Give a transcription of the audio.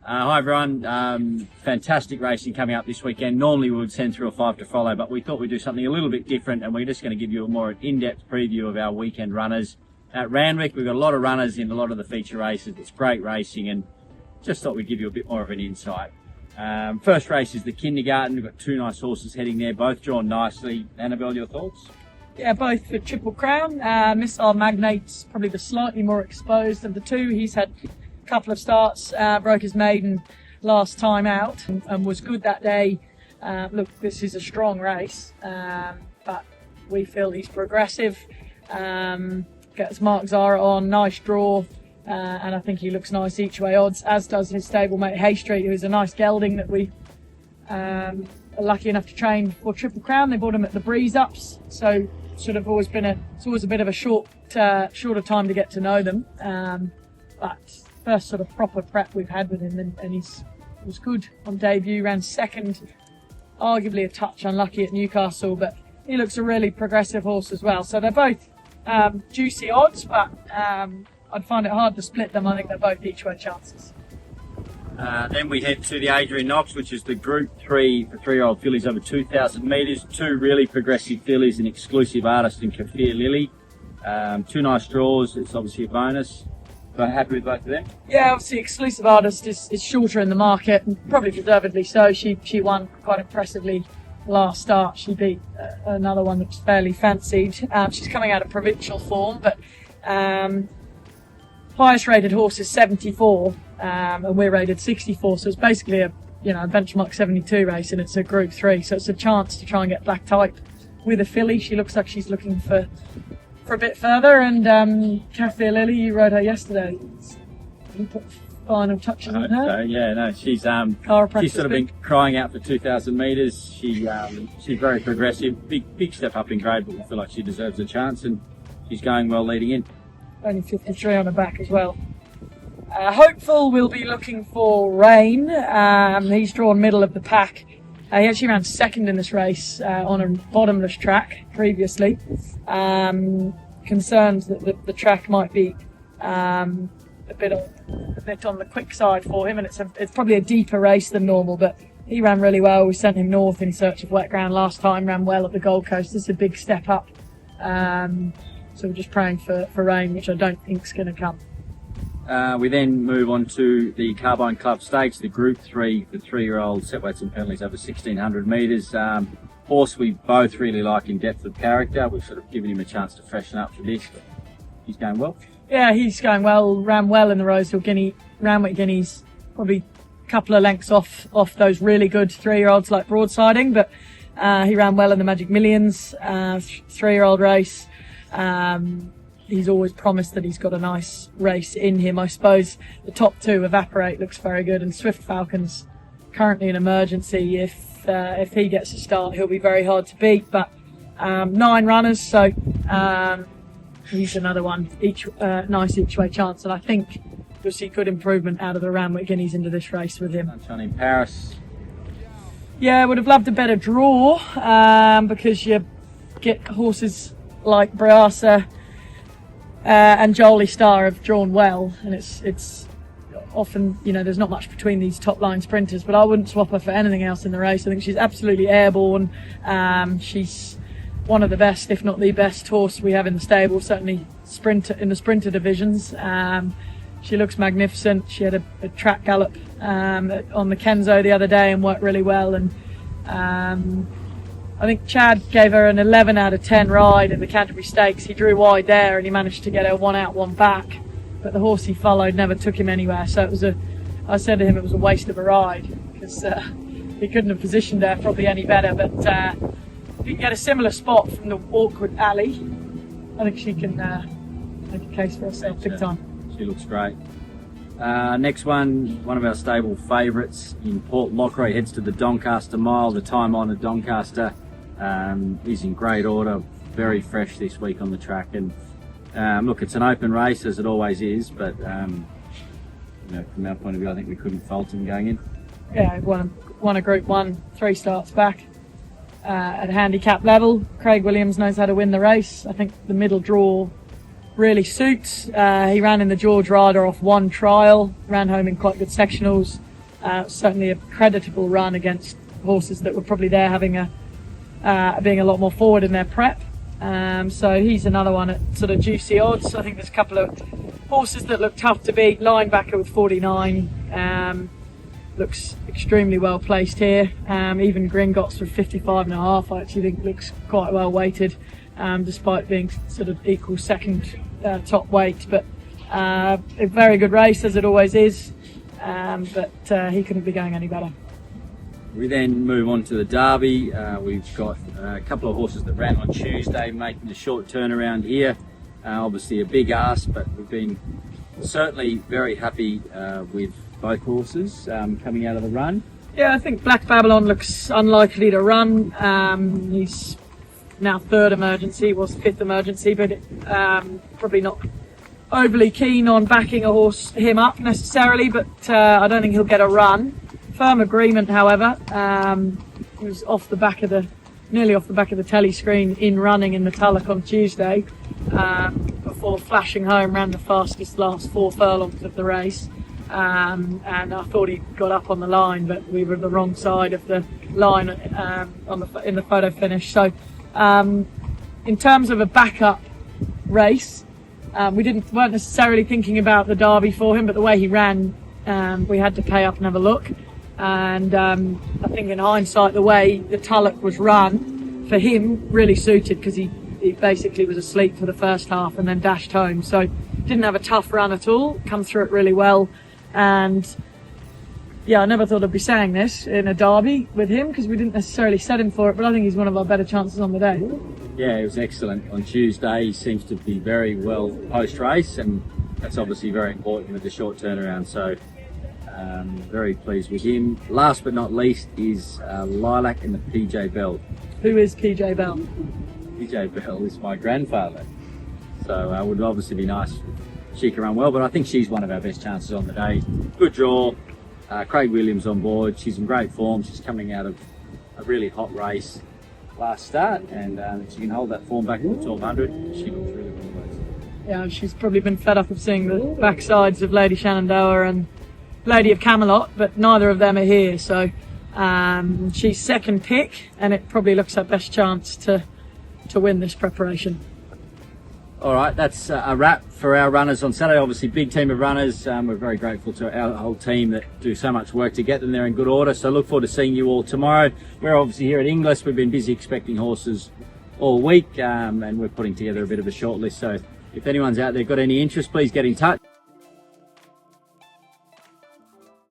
Hi everyone, fantastic racing coming up this weekend. Normally we would send through a 5 to follow, but we thought we'd do something a little bit different, and we're just going to give you a more in-depth preview of our weekend runners. At Randwick we've got a lot of runners in a lot of the feature races. It's great racing, and just thought we'd give you a bit more of an insight. First race is the Kindergarten. We've got two nice horses heading there, both drawn nicely. Annabel, your thoughts? Yeah, both for Triple Crown. Missile Magnate's probably the slightly more exposed of the two. He's had couple of starts, broke his maiden last time out and was good that day. Look, this is a strong race, but we feel he's progressive. Gets Mark Zara on, nice draw, and I think he looks nice each way odds, as does his stablemate Hay Street, who is a nice gelding that we are lucky enough to train for Triple Crown. They bought him at the Breeze Ups, so sort of always it's always a bit of a shorter time to get to know them, but first sort of proper prep we've had with him, and was good on debut, ran second, arguably a touch unlucky at Newcastle, but he looks a really progressive horse as well. So they're both juicy odds, but I'd find it hard to split them. I think they're both each way chances. Then we head to the Adrian Knox, which is the Group 3 for 3-year-old fillies over 2,000 metres. Two really progressive fillies, an exclusive artist in Kaffir Lily. Two nice draws, it's obviously a bonus. Happy with both of them? Yeah, obviously exclusive artist is shorter in the market, and probably deservedly so. She won quite impressively last start. She beat another one that was fairly fancied. She's coming out of provincial form, but highest rated horse is 74, and we're rated 64, so it's basically a benchmark 72 race, and it's a Group 3, so it's a chance to try and get black type with a filly. She looks like she's looking for a bit further, and Kaffir Lily, you rode her yesterday. You put final touches on her. So, yeah, no, she's sort of been crying out for 2,000 metres. She's very progressive, big step up in grade, but we feel like she deserves a chance, and she's going well leading in. Only 53 on her back as well. Hopeful will be looking for Rain. He's drawn middle of the pack. He actually ran second in this race on a bottomless track previously. Concerned that the track might be a bit on the quick side for him, and it's probably a deeper race than normal, but he ran really well. We sent him north in search of wet ground last time, ran well at the Gold Coast. This is a big step up. So we're just praying for rain, which I don't think is going to come. We then move on to the Carbine Club Stakes, the Group 3 for 3-year-old set weights and penalties over 1,600 metres. Horse we both really like in depth of character. We've sort of given him a chance to freshen up for this. He's going well. Yeah, he's going well. Ran well in the Rosehill Guinea, Randwick Guineas, probably a couple of lengths off those really good 3-year-olds like Broadsiding, but he ran well in the Magic Millions 3-year-old race. He's always promised that he's got a nice race in him. I suppose the top two, Evaporate looks very good, and Swift Falcon's currently an emergency. If he gets a start, he'll be very hard to beat. But 9 runners, so he's another one, nice each way chance, and I think you'll see good improvement out of the Randwick Guineas into this race with him. Sunshine in Paris. Yeah, I would have loved a better draw, because you get horses like Briasa and Jolie Star have drawn well, and it's often, there's not much between these top line sprinters, but I wouldn't swap her for anything else in the race. I think she's absolutely airborne. She's one of the best, if not the best horse we have in the stable, certainly in the sprinter divisions. She looks magnificent. She had a track gallop on the Kenzo the other day and worked really well, and I think Chad gave her an 11 out of 10 ride in the Canterbury Stakes. He drew wide there, and he managed to get her 1 out, 1 back. But the horse he followed never took him anywhere. So I said to him it was a waste of a ride, because he couldn't have positioned her probably any better. But if he can get a similar spot from the awkward alley, I think she can make a case for herself big time. She looks great. Next one of our stable favourites in Port Lockroy, heads to the Doncaster Mile, the time-honoured Doncaster. He's in great order, very fresh this week on the track, and look, it's an open race as it always is, but from our point of view, I think we couldn't fault him going in. Yeah, won a Group 1 3 starts back at handicap level. Craig Williams knows how to win the race. I think the middle draw really suits. He ran in the George Ryder off 1 trial, ran home in quite good sectionals. certainly a creditable run against horses that were probably there having being a lot more forward in their prep. So he's another one at sort of juicy odds. I think there's a couple of horses that look tough to beat. Linebacker with 49 looks extremely well placed here. Even Gringotts with 55.5 I actually think looks quite well weighted, despite being sort of equal second top weight. But a very good race, as it always is, but he couldn't be going any better. We then move on to the Derby. We've got a couple of horses that ran on Tuesday, making a short turnaround here. Obviously a big ask, but we've been certainly very happy with both horses coming out of the run. Yeah, I think Black Babylon looks unlikely to run. He's now third emergency, was fifth emergency, but probably not overly keen on backing him up necessarily, but I don't think he'll get a run. Firm Agreement, however, was nearly off the back of the telly screen in running in the Tulloch on Tuesday, before flashing home, ran the fastest last 4 furlongs of the race. And I thought he got up on the line, but we were the wrong side of the line in the photo finish. So in terms of a backup race, we weren't necessarily thinking about the Derby for him, but the way he ran, we had to pay up and have a look. And I think in hindsight, the way the Tulloch was run for him really suited, because he basically was asleep for the first half and then dashed home. So didn't have a tough run at all, come through it really well. And yeah, I never thought I'd be saying this in a Derby with him, because we didn't necessarily set him for it, but I think he's one of our better chances on the day. Yeah, it was excellent on Tuesday. He seems to be very well post-race, and that's obviously very important with the short turnaround. So very pleased with him. Last but not least is Lilac and the PJ Bell. Who is PJ Bell? PJ Bell is my grandfather. So it would obviously be nice if she can run well, but I think she's one of our best chances on the day. Good draw. Craig Williams on board. She's in great form. She's coming out of a really hot race last start, and if she can hold that form back to the 1200, she looks really well placed. Yeah, she's probably been fed up of seeing the backsides of Lady Shenandoah and Lady of Camelot, but neither of them are here, so she's second pick, and it probably looks her best chance to win this preparation. All right, that's a wrap for our runners on Saturday. Obviously, big team of runners. We're very grateful to our whole team that do so much work to get them there in good order. So look forward to seeing you all tomorrow. We're obviously here at Inglis. We've been busy expecting horses all week, and we're putting together a bit of a short list. So if anyone's out there got any interest, please get in touch.